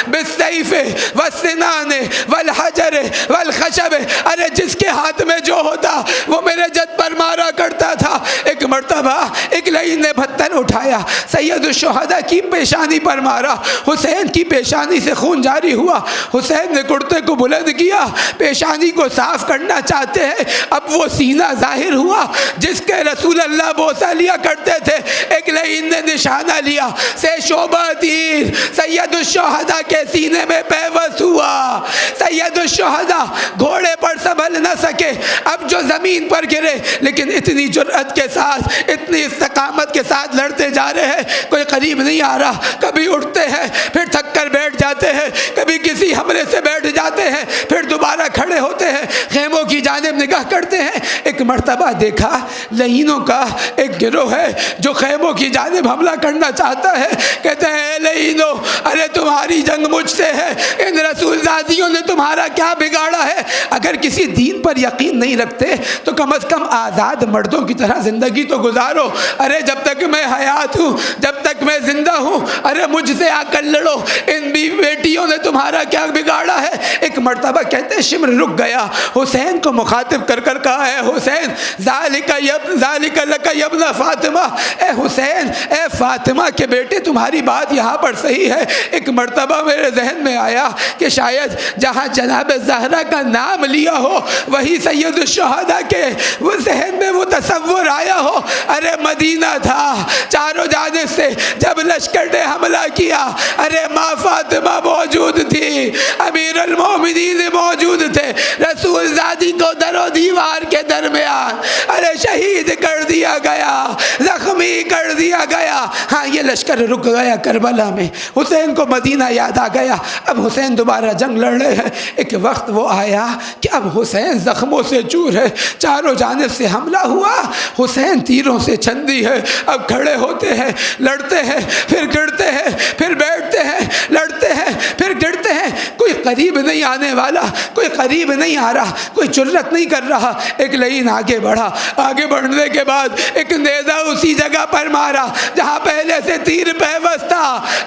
بالسیف والسنان والحجر والخشب، ارے جس کے ہاتھ میں جو ہوتا وہ میرے جد پر مارا کرتا تھا۔ ایک مرتبہ ایک لعین نے پتھر اٹھایا، سید الشہداء کی پیشانی پر مارا، حسین کی پیشانی سے خون جاری ہوا۔ حسین نے کرتے کو بلند کیا، پیشانی کو صاف کرنا چاہتے ہیں، اب وہ سینہ ظاہر ہوا جس کے رسول اللہ بوسہ لیا کرتے تھے۔ ایک لعین نے نشانہ لیا، سے شعبہ تیر سید الشہداء کے سینے میں پیوست ہوا۔ سید الشہداء گھوڑے پر سنبھل نہ سکے، اب جو زمین پر گرے، لیکن اتنی جرأت کے ساتھ، اتنی استقامت کے ساتھ لڑتے جا رہے ہیں، کوئی قریب نہیں آ رہا۔ کبھی اٹھتے ہیں پھر تھک کر بیٹھ جاتے ہیں، کبھی کسی حملے سے بیٹھ جاتے ہیں، پھر دوبارہ کھڑے ہوتے ہیں، خیموں کی جانب نگاہ کرتے ہیں۔ ایک مرتبہ دیکھا لعینوں کا ایک گروہ ہے جو خیموں کی جانب حملہ کرنا چاہتا ہے، کہتے ہیں اے لعینوں، ارے تمہاری جنگ مجھ سے ہے، ان رسول زادیوں نے تمہارا کیا بگاڑا ہے؟ اگر کسی دین پر یقین نہیں رکھتے تو کم از کم آزاد مردوں کی طرح زندگی تو گزارو۔ ارے جب تک میں حیات ہوں، جب تک میں زندہ ہوں، ارے مجھ سے آ کر لڑو، ان بیٹیوں نے تمہارا کیا بگاڑا ہے؟ ایک مرتبہ کہتے شمر رک گیا، حسین کو مخاطب کر کر کہا ہے حسین ذالک لک یا ابن فاطمہ، اے حسین اے فاطمہ کے بیٹے تمہاری بات یہاں پر صحیح ہے۔ ایک مرتبہ میرے ذہن میں آیا کہ شاید جہاں جناب زہرا کا نام لیا ہو وہی سید الشہداء کے وہ ذہن میں وہ تصور آیا ہو۔ ارے مدینہ تھا، چاروں جانب سے جب لشکر نے حملہ کیا، ارے ماں فاطمہ موجود تھی، امیر المومنین موجود تھے، رسول زادی کو در و دیوار کے درمیان ارے شہید کر دیا گیا، زخمی کر دیا گیا۔ ہاں یہ لشکر رک گیا کربلا میں، حسین کو مدینہ یاد آ گیا، اب حسین دوبارہ جنگ لڑ رہے ہیں۔ ایک وقت وہ آیا کہ اب حسین زخموں سے چور ہے، چاروں جانب سے حملہ ہوا، حسین تیروں سے چھندی ہے، اب کھڑے ہوتے ہیں، لڑتے ہیں، پھر گرتے ہیں، پھر بیٹھتے ہیں، لڑتے ہیں، پھر گرتے ہیں، کوئی قریب نہیں آنے والا، کوئی قریب نہیں آ رہا، کوئی جرأت نہیں کر رہا۔ ایک لعین آگے بڑھا، آگے بڑھنے کے بعد ایک نیزہ اسی جگہ پر مارا جہاں پہلے سے تیر پیوست تھا،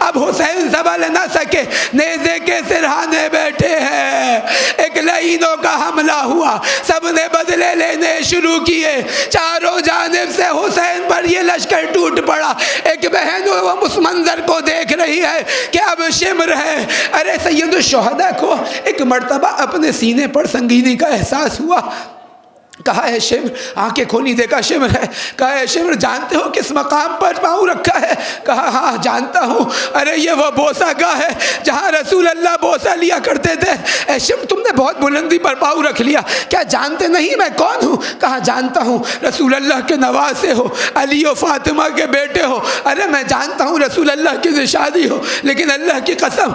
اب حسین سنبھل نہ سکے، نیزے کے سرہانے بیٹھے ہیں۔ ایک لعینوں کا حملہ ہوا، سب نے بدلے لینے شروع کیے، چاروں جانب سے حسین پر یہ لشکر ٹوٹ پڑا۔ ایک بہن وہ اس منظر کو دیکھ رہی ہے کہ اب شمر ہے۔ ارے سید الشہداء کو ایک مرتبہ اپنے سینے پر سنگینی کا احساس ہوا، کہا ہے شمر، آنکھیں کھولی، دیکھا شمر ہے، کہا ہے شمر جانتے ہو کس مقام پر پاؤں رکھا ہے؟ کہا ہاں جانتا ہوں، ارے یہ وہ بوسہ گاہ ہے جہاں رسول اللہ بوسہ لیا کرتے تھے۔ اے شمر تم نے بہت بلندی پر پاؤں رکھ لیا، کیا جانتے نہیں میں کون ہوں؟ کہا جانتا ہوں، رسول اللہ کے نواسے ہو، علی و فاطمہ کے بیٹے ہو۔ ارے میں جانتا ہوں رسول اللہ کی نشانی ہو، لیکن اللہ کی قسم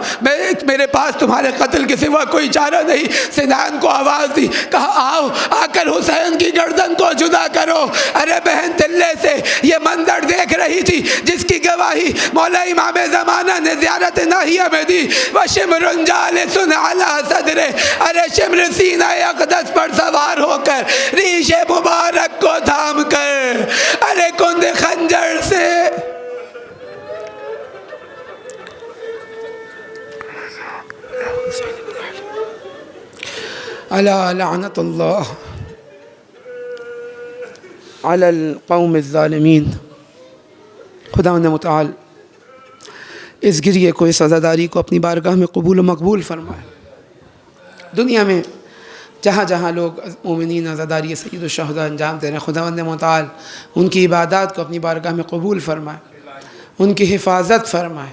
میرے پاس تمہارے قتل کے سوا کوئی چارہ نہیں۔ سنان کو آواز دی، کہا آؤ، آ کر حسین کی گردن کو جدا کرو۔ ارے بہن تلے سے یہ منظر دیکھ رہی تھی جس کی گواہی مولا امام زمانہ نے زیارت ناہیہ میں دی، وَشِمْرٌ جَالِسٌ عَلَىٰ صَدْرِهِ، ارے شمر سینہ اقدس پر سوار ہو کر ریش مبارک کو تھام کر ارے کند خنجر سے الا لعنت اللہ علی القوم الظالمین۔ خداوند متعال اس گریے کو، اس عزاداری کو اپنی بارگاہ میں قبول و مقبول فرمائے۔ دنیا میں جہاں جہاں لوگ مومنین عزاداری سید الشہداء انجام دے رہے ہیں، خداوند متعال ان کی عبادات کو اپنی بارگاہ میں قبول فرمائے، ان کی حفاظت فرمائے۔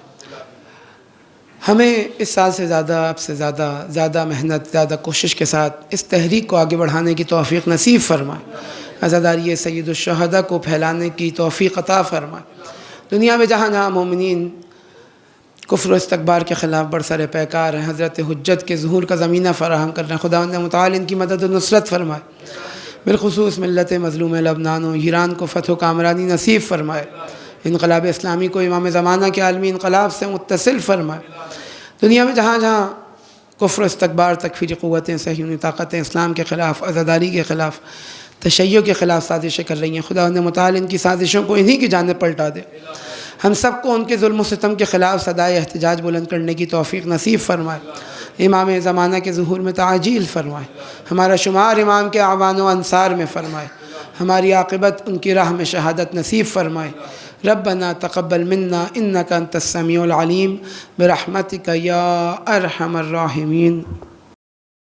ہمیں اس سال سے زیادہ، اب سے زیادہ محنت، زیادہ کوشش کے ساتھ اس تحریک کو آگے بڑھانے کی توفیق نصیب فرمائے۔ عزاداری سید الشہداء کو پھیلانے کی توفیق عطا فرمائے۔ دنیا میں جہاں جہاں مومنین کفر و استکبار کے خلاف برسر پیکار ہیں، حضرت حجت کے ظہور کا زمینہ فراہم کر رہے ہیں، خداوند متعال ان کی مدد و نصرت فرمائے، بالخصوص ملت مظلوم لبنان و ایران کو فتح و کامرانی نصیب فرمائے، انقلاب اسلامی کو امام زمانہ کے عالمی انقلاب سے متصل فرمائے۔ دنیا میں جہاں جہاں کفر و استکبار، تکفیری قوتیں، صہیونی طاقتیں اسلام کے خلاف، عزاداری کے خلاف، تشیع کے خلاف سازشیں کر رہی ہیں، خداوند متعال ان کی سازشوں کو انہی کی جانب پلٹا دے۔ ہم سب کو ان کے ظلم و ستم کے خلاف صدائے احتجاج بلند کرنے کی توفیق نصیب فرمائے، امام زمانہ کے ظہور میں تعجیل فرمائے، ہمارا شمار امام کے اعوان و انصار میں فرمائے، ہماری عاقبت ان کی راہ میں شہادت نصیب فرمائے۔ ربنا تقبل منا انک انت السمیع العلیم برحمتک یا ارحم الراحمین۔